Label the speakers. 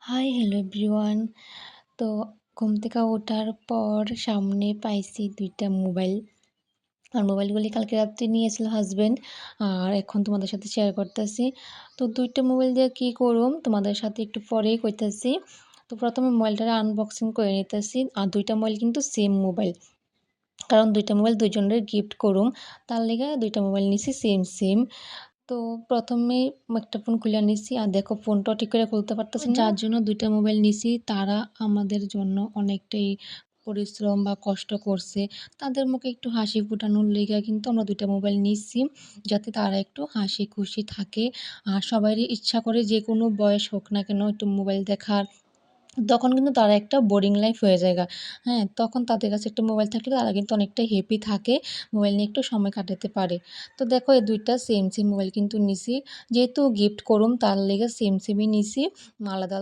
Speaker 1: Hi hello everyone. তো ঘুম থেকে ওঠার পর সামনে পাইছি ২ টা মোবাইল। আর মোবাইলগুলি কালকে রাত্রে নিয়েছিল হাসব্যান্ড। আর এখন তোমাদের সাথে শেয়ার করতেছি। তো ২ টা মোবাইল দিয়ে কি করুম তোমাদের সাথে একটু পরেই কইতাছি। তো ১ম এ মোবাইলটারে আনবক্সিং করে নিতেছি। আর ২ টা মোবাইল কিন্তু সেম মোবাইল। কারণ ২ টা মোবাইল ২ জনের গিফট করুম। তার লিগা ২ টা মোবাইল নিছি সেম। তো ১ম এই একটা ফোন খুইলা নিছি। আর দেখো ফোনটাও ঠিক করে খুলতে পারতেছি না। যার জন্য ২ টা মোবাইল নিছি তারা আমাদের জন্য অনেকটাই পরিশ্রম বা কষ্ট করছে। তাদের মুখে একটু হাসি ফোটানোর লিগা কিন্তু আমরা ২ টা মোবাইল নিছি। যাতে তারা একটু হাসি খুশি থাকে। আর সবারই ইচ্ছা করে যেকোনো বয়স হোক না কেন একটু মোবাইল দেখার। তখন কিন্তু তারা একটা বোরিং লাইফ হয়ে যায়গা। হ্যাঁ? তখন তাদের কাছে একটা মোবাইল থাকলে তারা কিন্তু অনেকটাই হ্যাপি থাকে। মোবাইল নিয়ে একটু সময় কাটাতে পারে। তো দেখো এই ২ টা সেম মোবাইল কিন্তু নিছি। যেহেতু গিফট করুম তার লেগে সেমই নিছি। আলাদা